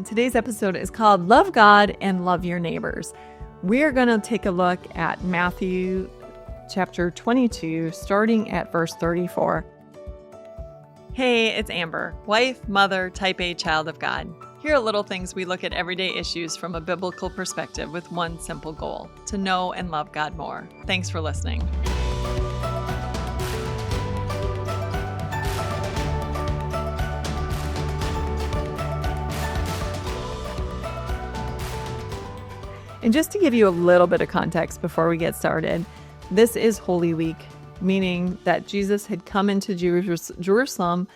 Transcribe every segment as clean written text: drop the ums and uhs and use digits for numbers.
Today's episode is called Love God and Love Your Neighbors. We're going to take a look at Matthew chapter 22, starting at verse 34. Hey, it's Amber, wife, mother, type A child of God. Here are little things we look at everyday issues from a biblical perspective with one simple goal: to know and love God more. Thanks for listening. And just to give you a little bit of context before we get started, this is Holy Week, meaning that Jesus had come into Jerusalem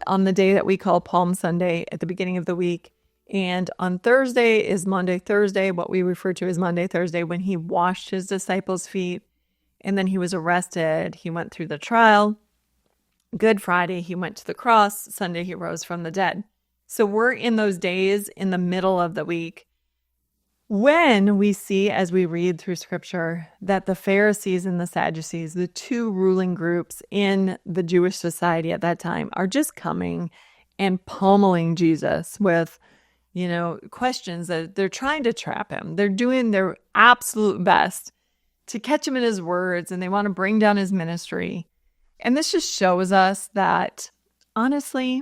on the day that we call Palm Sunday at the beginning of the week. And on Thursday is Maundy Thursday, what we refer to as Maundy Thursday, when he washed his disciples' feet. And then he was arrested. He went through the trial. Good Friday, he went to the cross. Sunday, he rose from the dead. So we're in those days in the middle of the week when we see, as we read through Scripture, that the Pharisees and the Sadducees, the two ruling groups in the Jewish society at that time, are just coming and pummeling Jesus with, questions that they're trying to trap him. They're doing their absolute best to catch him in his words, and they want to bring down his ministry. And this just shows us that, honestly,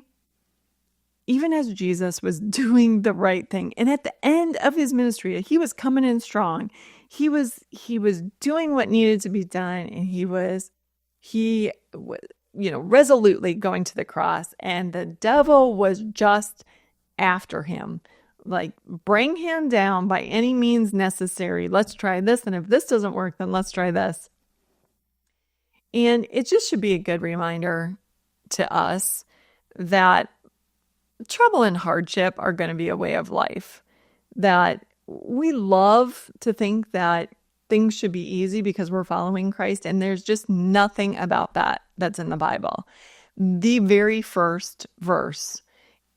even as Jesus was doing the right thing, and at the end of his ministry, he was coming in strong. He was doing what needed to be done, and he was resolutely going to the cross. And the devil was just after him, like, bring him down by any means necessary. Let's try this, and if this doesn't work, then let's try this. And it just should be a good reminder to us that trouble and hardship are going to be a way of life, that we love to think that things should be easy because we're following Christ, and there's just nothing about that that's in the Bible. The very first verse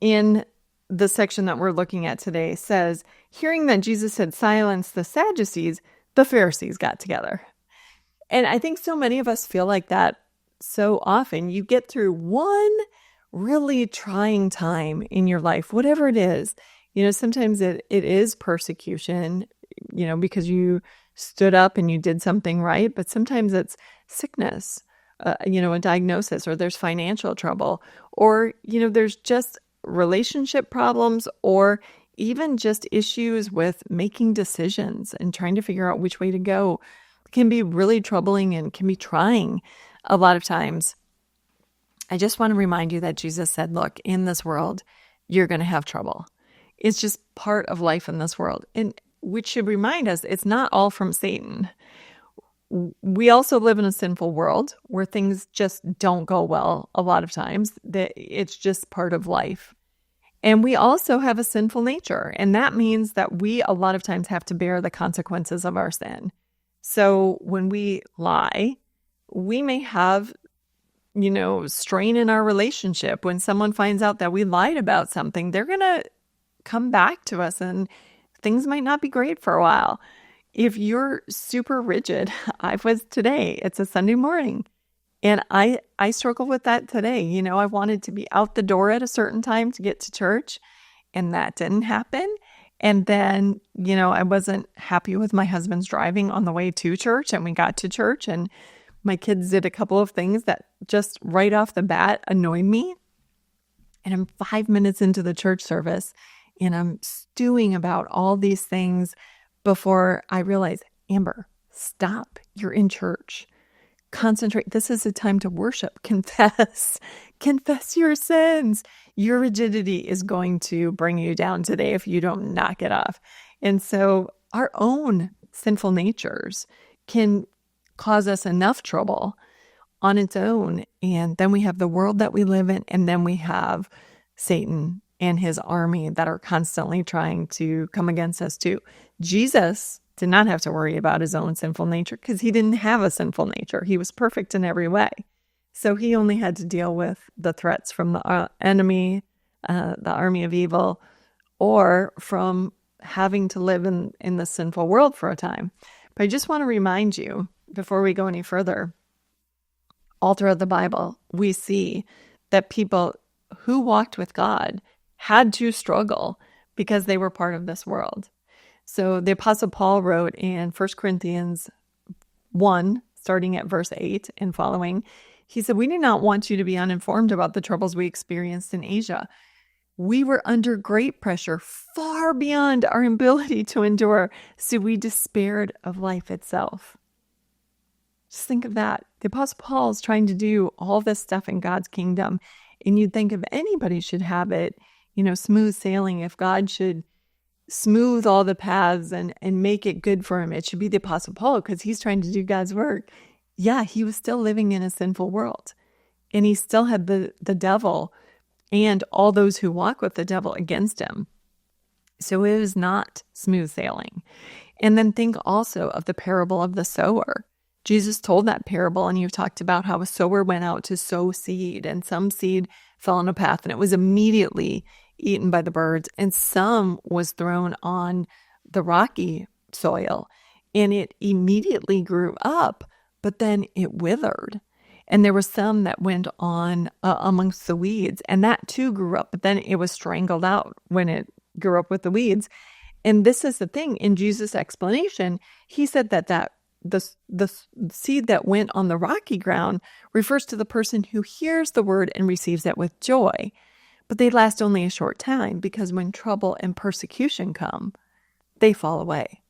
in the section that we're looking at today says, hearing that Jesus had silenced the Sadducees, the Pharisees got together. And I think so many of us feel like that so often. You get through one really trying time in your life, whatever it is. Sometimes it is persecution, because you stood up and you did something right. But sometimes it's sickness, a diagnosis, or there's financial trouble, or, there's just relationship problems, or even just issues with making decisions and trying to figure out which way to go. It can be really troubling and can be trying a lot of times. I just want to remind you that Jesus said, look, in this world, you're going to have trouble. It's just part of life in this world. And which should remind us, it's not all from Satan. We also live in a sinful world where things just don't go well a lot of times. It's just part of life. And we also have a sinful nature. And that means that we a lot of times have to bear the consequences of our sin. So when we lie, we may have strain in our relationship. When someone finds out that we lied about something, they're going to come back to us and things might not be great for a while. If you're super rigid, I was today, it's a Sunday morning, and I struggle with that today. I wanted to be out the door at a certain time to get to church, and that didn't happen. And then, I wasn't happy with my husband's driving on the way to church, and we got to church, and my kids did a couple of things that just right off the bat annoyed me. And I'm 5 minutes into the church service and I'm stewing about all these things before I realize, Amber, stop. You're in church. Concentrate. This is a time to worship. Confess your sins. Your rigidity is going to bring you down today if you don't knock it off. And so our own sinful natures can cause us enough trouble on its own. And then we have the world that we live in, and then we have Satan and his army that are constantly trying to come against us too. Jesus did not have to worry about his own sinful nature because he didn't have a sinful nature. He was perfect in every way. So he only had to deal with the threats from the enemy, the army of evil, or from having to live in the sinful world for a time. But I just want to remind you, before we go any further, all throughout the Bible, we see that people who walked with God had to struggle because they were part of this world. So the Apostle Paul wrote in 1 Corinthians 1, starting at verse 8 and following, he said, "We do not want you to be uninformed about the troubles we experienced in Asia. We were under great pressure, far beyond our ability to endure, so we despaired of life itself." Just think of that. The Apostle Paul is trying to do all this stuff in God's kingdom, and you'd think if anybody should have it, smooth sailing, if God should smooth all the paths and make it good for him, it should be the Apostle Paul, because he's trying to do God's work. Yeah, he was still living in a sinful world, and he still had the devil and all those who walk with the devil against him. So it was not smooth sailing. And then think also of the parable of the sower. Jesus told that parable, and you've talked about how a sower went out to sow seed, and some seed fell on a path, and it was immediately eaten by the birds, and some was thrown on the rocky soil, and it immediately grew up, but then it withered. And there were some that went on amongst the weeds, and that too grew up, but then it was strangled out when it grew up with the weeds. And this is the thing, in Jesus' explanation, he said that the seed that went on the rocky ground refers to the person who hears the word and receives it with joy. But they last only a short time, because when trouble and persecution come, they fall away.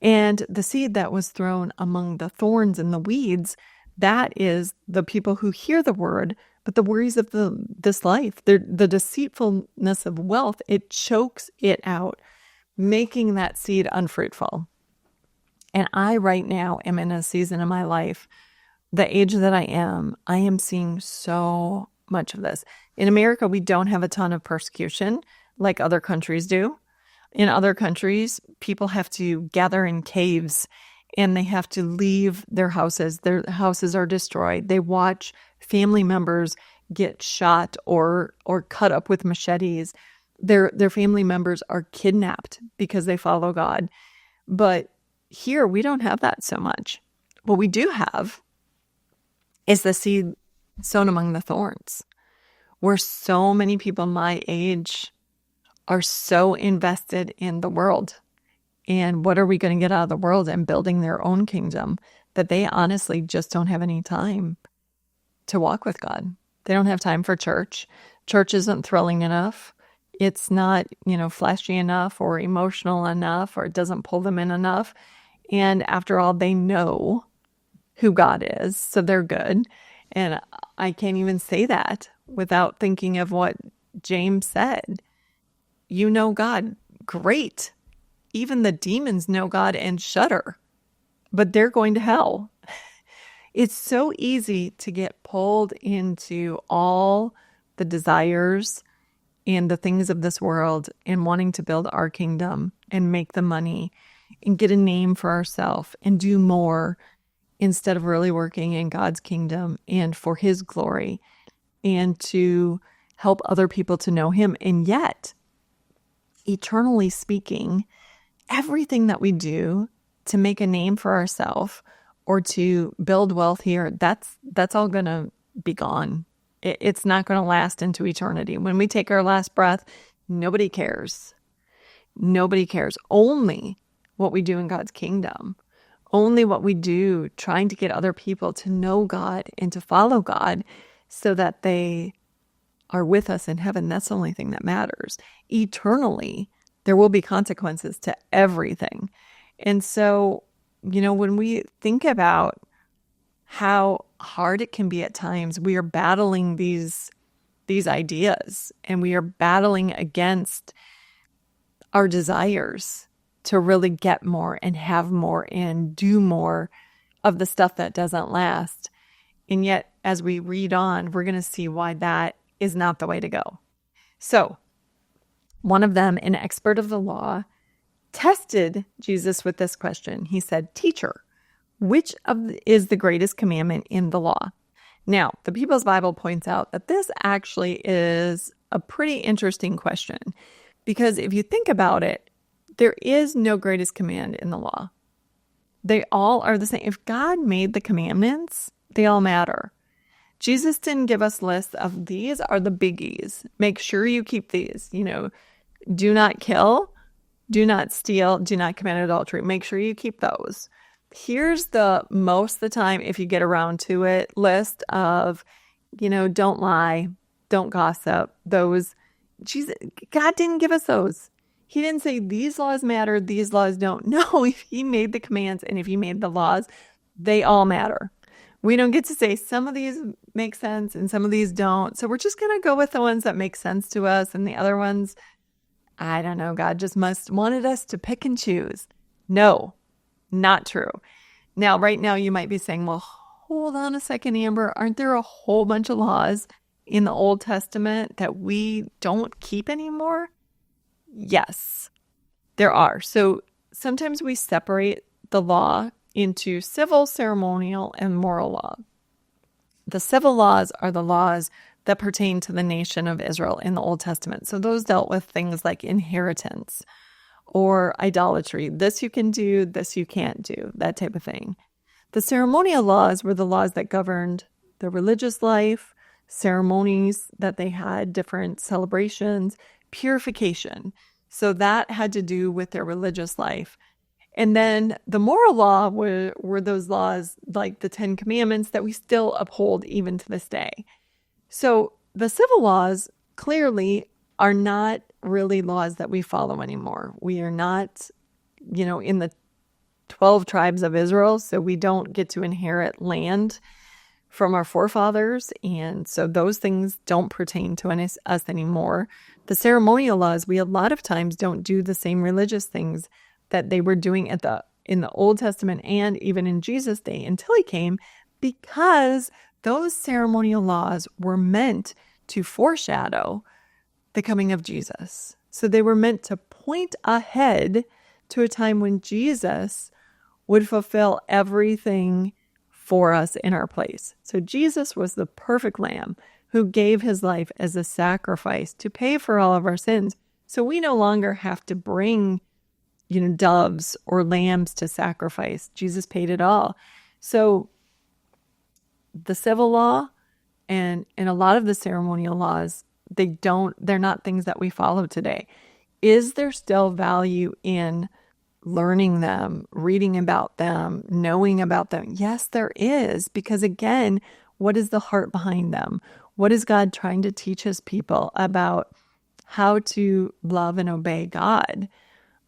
And the seed that was thrown among the thorns and the weeds, that is the people who hear the word, but the worries of this life, the deceitfulness of wealth, it chokes it out, making that seed unfruitful. And I right now am in a season of my life, the age that I am seeing so much of this. In America, we don't have a ton of persecution like other countries do. In other countries, people have to gather in caves, and they have to leave their houses. Their houses are destroyed. They watch family members get shot or cut up with machetes. Their family members are kidnapped because they follow God. But here, we don't have that so much. What we do have is the seed sown among the thorns, where so many people my age are so invested in the world. And what are we going to get out of the world, and building their own kingdom, that they honestly just don't have any time to walk with God. They don't have time for church. Church isn't thrilling enough. It's not, flashy enough or emotional enough, or it doesn't pull them in enough. And after all, they know who God is, so they're good. And I can't even say that without thinking of what James said. You know God, great. Even the demons know God and shudder, but they're going to hell. It's so easy to get pulled into all the desires and the things of this world, and wanting to build our kingdom and make the money and get a name for ourselves and do more, instead of really working in God's kingdom and for his glory, and to help other people to know him. And yet, eternally speaking, everything that we do to make a name for ourselves or to build wealth here, that's all going to be gone. It's not going to last into eternity. When we take our last breath, nobody cares. Nobody cares. Only what we do in God's kingdom. Only what we do trying to get other people to know God and to follow God, so that they are with us in heaven. That's the only thing that matters. Eternally, there will be consequences to everything. And so, when we think about how hard it can be at times, we are battling these ideas, and we are battling against our desires to really get more and have more and do more of the stuff that doesn't last. And yet, as we read on, we're going to see why that is not the way to go. So, one of them, an expert of the law, tested Jesus with this question. He said, "Teacher, which is the greatest commandment in the law?" Now, the People's Bible points out that this actually is a pretty interesting question, because if you think about it, there is no greatest command in the law. They all are the same. If God made the commandments, they all matter. Jesus didn't give us lists of these are the biggies. Make sure you keep these, Do not kill, do not steal, do not commit adultery. Make sure you keep those. Here's the most of the time, if you get around to it, list of, don't lie, don't gossip. Those, Jesus, God didn't give us those. He didn't say these laws matter, these laws don't. No, if he made the commands and if he made the laws, they all matter. We don't get to say some of these make sense and some of these don't. So we're just going to go with the ones that make sense to us, and the other ones, I don't know, God just wanted us to pick and choose. No, not true. Now, right now, you might be saying, well, hold on a second, Amber. Aren't there a whole bunch of laws in the Old Testament that we don't keep anymore? Yes, there are. So sometimes we separate the law into civil, ceremonial, and moral law. The civil laws are the laws that pertain to the nation of Israel in the Old Testament. So those dealt with things like inheritance or idolatry. This you can do, this you can't do, that type of thing. The ceremonial laws were the laws that governed the religious life, ceremonies that they had, different celebrations, purification. So that had to do with their religious life. And then the moral law were those laws like the 10 Commandments that we still uphold even to this day. So the civil laws clearly are not really laws that we follow anymore. We are not, in the 12 tribes of Israel, so we don't get to inherit land from our forefathers. And so those things don't pertain to us anymore. The ceremonial laws, we a lot of times don't do the same religious things that they were doing in the Old Testament and even in Jesus' day until he came, because those ceremonial laws were meant to foreshadow the coming of Jesus. So they were meant to point ahead to a time when Jesus would fulfill everything for us in our place. So Jesus was the perfect lamb who gave his life as a sacrifice to pay for all of our sins. So we no longer have to bring doves or lambs to sacrifice. Jesus paid it all. So the civil law and a lot of the ceremonial laws, they're not things that we follow today. Is there still value in learning them, reading about them, knowing about them? Yes, there is, because again, what is the heart behind them? What is God trying to teach his people about how to love and obey God,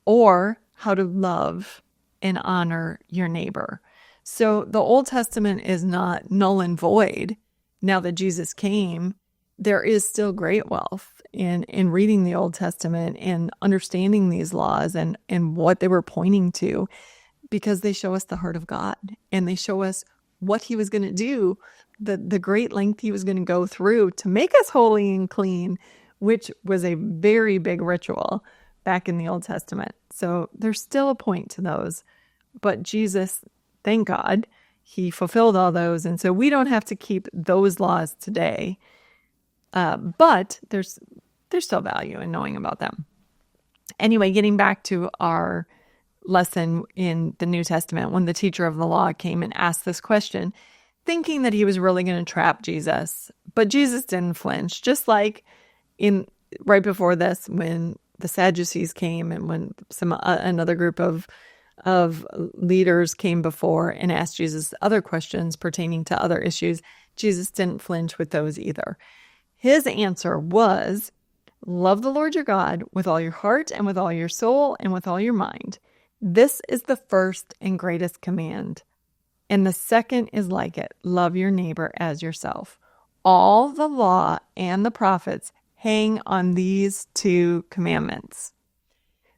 or how to love and honor your neighbor? So the Old Testament is not null and void. Now that Jesus came, there is still great wealth in reading the Old Testament and understanding these laws and what they were pointing to, because they show us the heart of God and they show us what he was going to do, the great length he was going to go through to make us holy and clean, which was a very big ritual back in the Old Testament. So there's still a point to those. But Jesus, thank God, he fulfilled all those. And so we don't have to keep those laws today. But there's still value in knowing about them. Anyway, getting back to our lesson in the New Testament, when the teacher of the law came and asked this question, thinking that he was really going to trap Jesus, but Jesus didn't flinch. Just like right before this, when the Sadducees came and when another group of leaders came before and asked Jesus other questions pertaining to other issues, Jesus didn't flinch with those either. His answer was, love the Lord your God with all your heart and with all your soul and with all your mind. This is the first and greatest command. And the second is like it, love your neighbor as yourself. All the law and the prophets hang on these two commandments.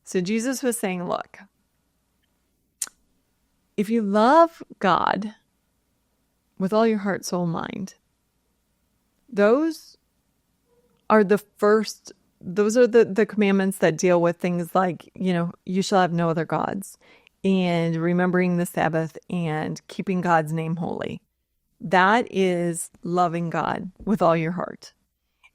So Jesus was saying, look, if you love God with all your heart, soul, mind, those are the commandments that deal with things like, you shall have no other gods, and remembering the Sabbath and keeping God's name holy. That is loving God with all your heart.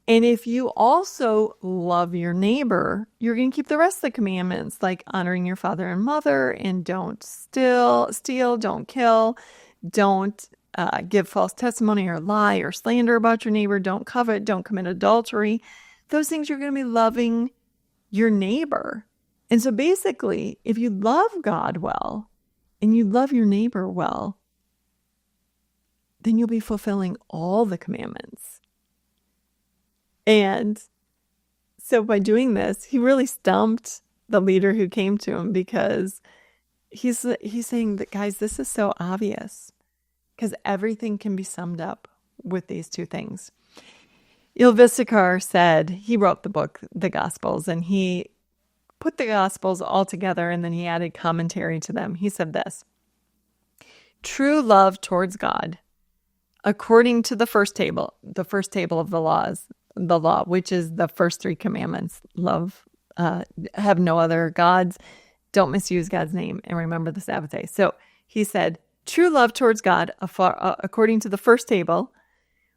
And if you also love your neighbor, you're going to keep the rest of the commandments, like honoring your father and mother, and don't steal, don't kill, don't give false testimony or lie or slander about your neighbor, don't covet, don't commit adultery. Those things you're going to be loving your neighbor. And so basically, if you love God well and you love your neighbor well, then you'll be fulfilling all the commandments. And so by doing this, he really stumped the leader who came to him, because he's saying that, guys, this is so obvious, because everything can be summed up with these two things. Ylvisaker said, he wrote the book, The Gospels, and he put the Gospels all together, and then he added commentary to them. He said this: true love towards God, according to the first table of the law, which is the first three commandments: love, have no other gods, don't misuse God's name, and remember the Sabbath day. So he said, true love towards God, according to the first table,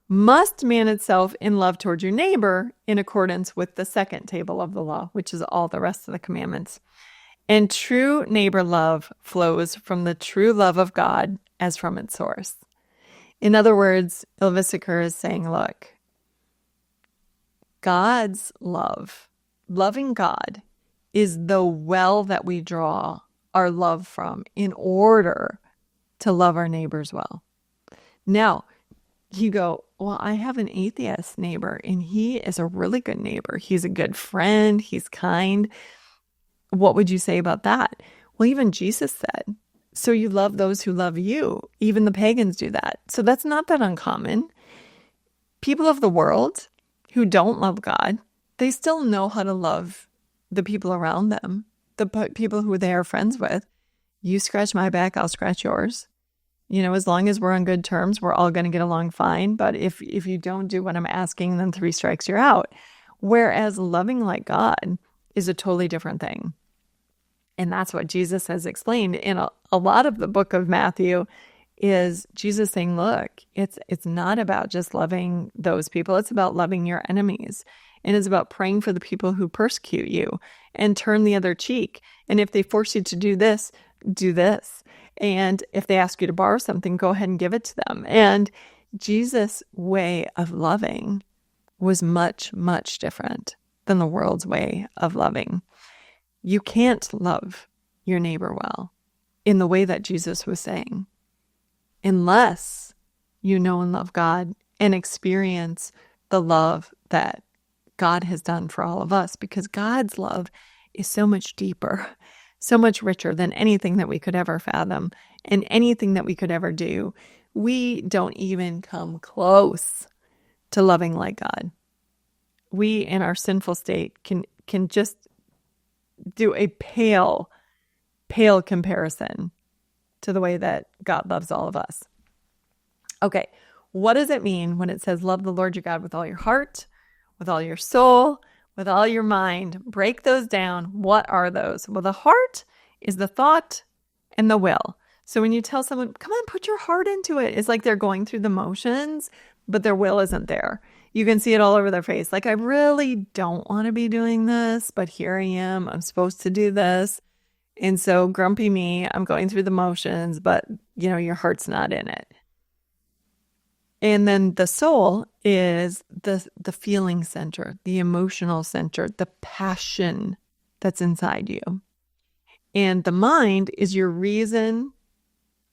must man itself in love towards your neighbor in accordance with the second table of the law, which is all the rest of the commandments. And true neighbor love flows from the true love of God as from its source. In other words, Ylvisaker is saying, look, God's love, loving God, is the well that we draw our love from in order to love our neighbors well. Now, you go, well, I have an atheist neighbor, and he is a really good neighbor. He's a good friend. He's kind. What would you say about that? Well, even Jesus said, so you love those who love you. Even the pagans do that. So that's not that uncommon. People of the world who don't love God, they still know how to love the people around them, the people who they are friends with. You scratch my back, I'll scratch yours. As long as we're on good terms, we're all going to get along fine. But if you don't do what I'm asking, then 3 strikes, you're out. Whereas loving like God is a totally different thing. And that's what Jesus has explained in a lot of the book of Matthew, is Jesus saying, look, it's not about just loving those people. It's about loving your enemies. And it's about praying for the people who persecute you and turn the other cheek. And if they force you to do this, do this. And if they ask you to borrow something, go ahead and give it to them. And Jesus' way of loving was much, much different than the world's way of loving. You can't love your neighbor well in the way that Jesus was saying, unless you know and love God and experience the love that God has done for all of us, because God's love is so much deeper, so much richer than anything that we could ever fathom and anything that we could ever do. We don't even come close to loving like God. We, in our sinful state, can just do a pale comparison to the way that God loves all of us. Okay, what does it mean when it says love the Lord your God with all your heart, with all your soul, with all your mind? Break those down. What are those? Well, the heart is the thought and the will. So when you tell someone, come on, put your heart into it, it's like they're going through the motions, but their will isn't there. You can see it all over their face. Like, I really don't want to be doing this, but here I am. I'm supposed to do this. And so grumpy me, I'm going through the motions, but your heart's not in it. And then the soul is the feeling center, the emotional center, the passion that's inside you. And the mind is your reason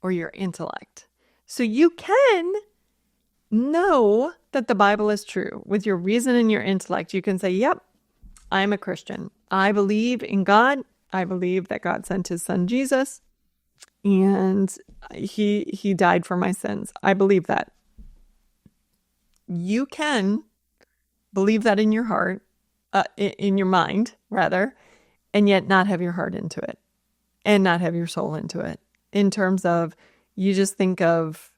or your intellect. So you can know that the Bible is true with your reason and your intellect. You can say, yep, I'm a Christian. I believe in God. I believe that God sent his son Jesus, and he died for my sins. I believe that. You can believe that in your heart, in your mind, rather, and yet not have your heart into it and not have your soul into it. In terms of, you just think of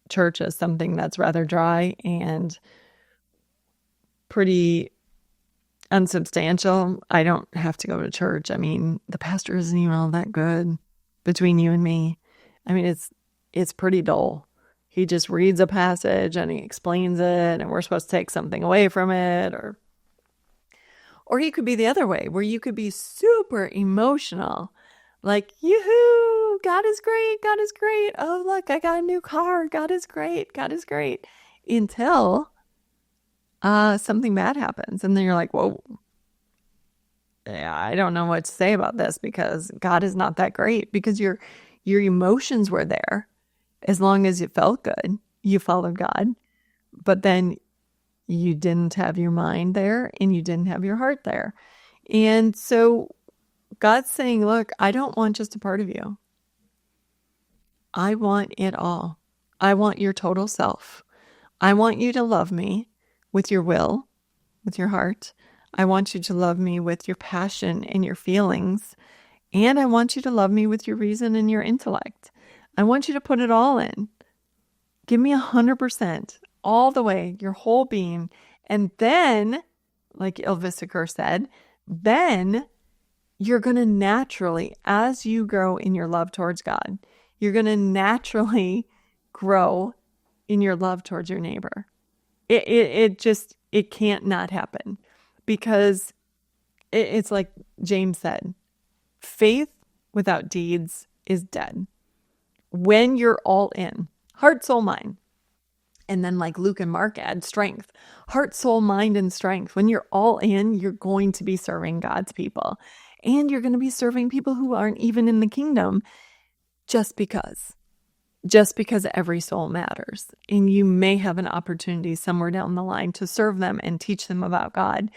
church as something that's rather dry and pretty unsubstantial. I don't have to go to church. I mean, the pastor isn't even all that good between you and me. I mean, it's pretty dull. He just reads a passage and he explains it, and we're supposed to take something away from it. Or he could be the other way, where you could be super emotional, like, yoo-hoo, God is great, God is great. Oh, look, I got a new car. God is great, God is great. Until something bad happens, and then you're like, whoa, I don't know what to say about this because God is not that great, because your emotions were there. As long as it felt good, you followed God. But then you didn't have your mind there and you didn't have your heart there. And so God's saying, look, I don't want just a part of you. I want it all. I want your total self. I want you to love me with your will, with your heart. I want you to love me with your passion and your feelings. And I want you to love me with your reason and your intellect. I want you to put it all in. Give me 100%, all the way, your whole being. And then, like Ylvisaker said, then you're going to naturally, as you grow in your love towards God, you're going to naturally grow in your love towards your neighbor. It can't not happen, because it's like James said, faith without deeds is dead. When you're all in, heart, soul, mind. And then like Luke and Mark add strength, heart, soul, mind, and strength. When you're all in, you're going to be serving God's people. And you're going to be serving people who aren't even in the kingdom just because every soul matters. And you may have an opportunity somewhere down the line to serve them and teach them about God.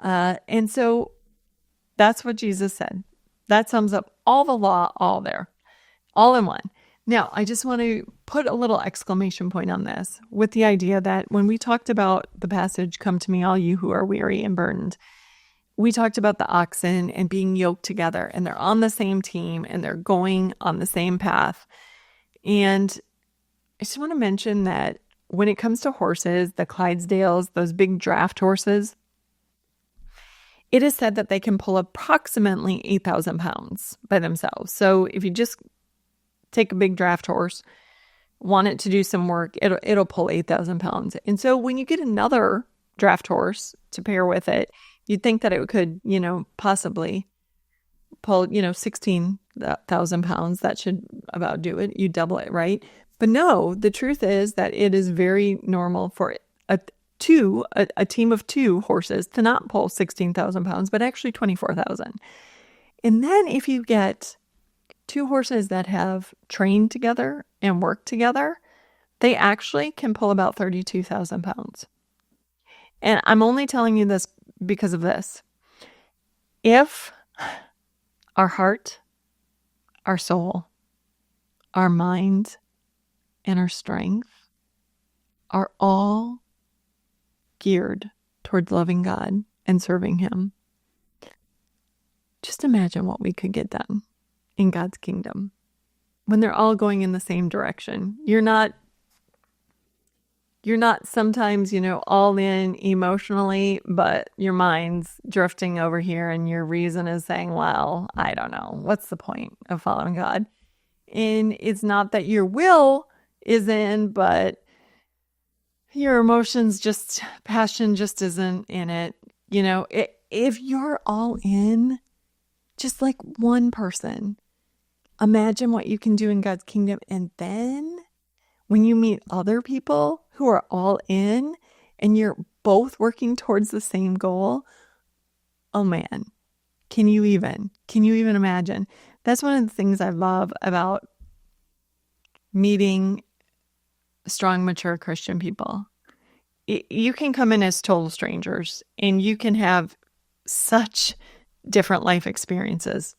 And so that's what Jesus said. That sums up all the law, all there, all in one. Now, I just want to put a little exclamation point on this with the idea that when we talked about the passage, come to me, all you who are weary and burdened, we talked about the oxen and being yoked together, and they're on the same team and they're going on the same path. And I just want to mention that when it comes to horses, the Clydesdales, those big draft horses, it is said that they can pull approximately 8,000 pounds by themselves. So if you just take a big draft horse, want it to do some work, it'll pull 8,000 pounds. And so when you get another draft horse to pair with it, you'd think that it could, possibly pull, 16,000 pounds. That should about do it. You double it, right? But no, the truth is that it is very normal for a team of two horses to not pull 16,000 pounds, but actually 24,000. And then if you get two horses that have trained together and worked together, they actually can pull about 32,000 pounds. And I'm only telling you this because of this. If our heart, our soul, our mind, and our strength are all geared towards loving God and serving Him, just imagine what we could get done in God's kingdom when they're all going in the same direction. You're not sometimes, all in emotionally, but your mind's drifting over here and your reason is saying, well, I don't know. What's the point of following God? And it's not that your will is in, but your emotions passion just isn't in it. If you're all in, just like one person, imagine what you can do in God's kingdom. And then when you meet other people who are all in and you're both working towards the same goal, oh man, can you even imagine? That's one of the things I love about meeting strong, mature Christian people. You can come in as total strangers and you can have such different life experiences.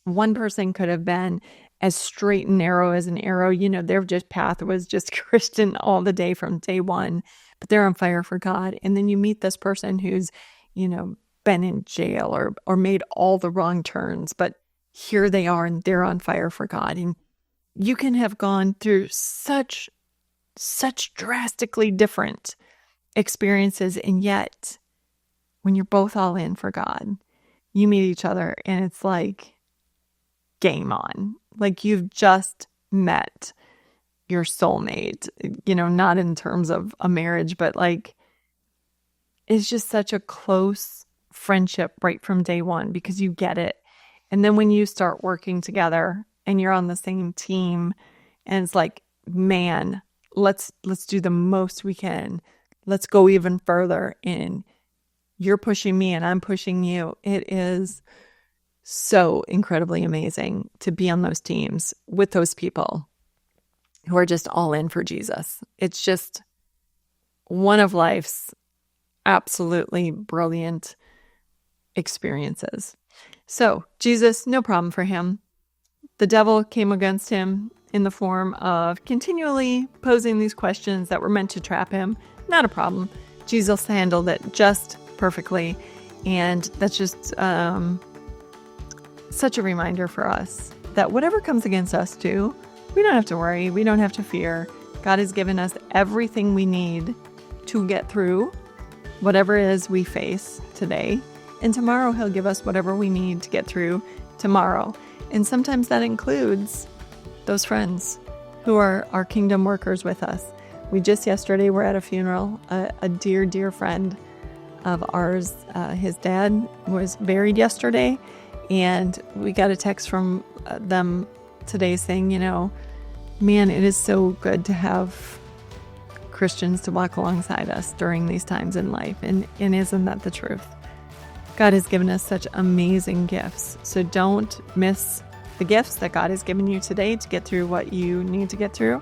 One person could have been as straight and narrow as an arrow. Their path was just Christian all the day from day one, but they're on fire for God. And then you meet this person who's, been in jail or made all the wrong turns, but here they are and they're on fire for God. And you can have gone through such drastically different experiences. And yet when you're both all in for God, you meet each other and it's like game on. Like you've just met your soulmate, not in terms of a marriage, but like it's just such a close friendship right from day one because you get it. And then when you start working together and you're on the same team and it's like, man, let's do the most we can. Let's go even further. And you're pushing me and I'm pushing you. It is so incredibly amazing to be on those teams with those people who are just all in for Jesus. It's just one of life's absolutely brilliant experiences. So Jesus, no problem for him. The devil came against him in the form of continually posing these questions that were meant to trap him. Not a problem. Jesus handled it just perfectly. And that's just such a reminder for us that whatever comes against us too, we don't have to worry. We don't have to fear. God has given us everything we need to get through whatever it is we face today. And tomorrow he'll give us whatever we need to get through tomorrow. And sometimes that includes those friends who are our kingdom workers with us. We just yesterday were at a funeral, a dear, dear friend of ours. His dad was buried yesterday, and we got a text from them today saying, man, it is so good to have Christians to walk alongside us during these times in life. And isn't that the truth? God has given us such amazing gifts. So don't miss the gifts that God has given you today to get through what you need to get through.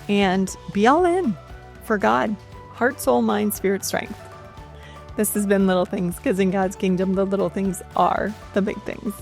And be all in for God. Heart, soul, mind, spirit, strength. This has been Little Things, because in God's kingdom, the little things are the big things.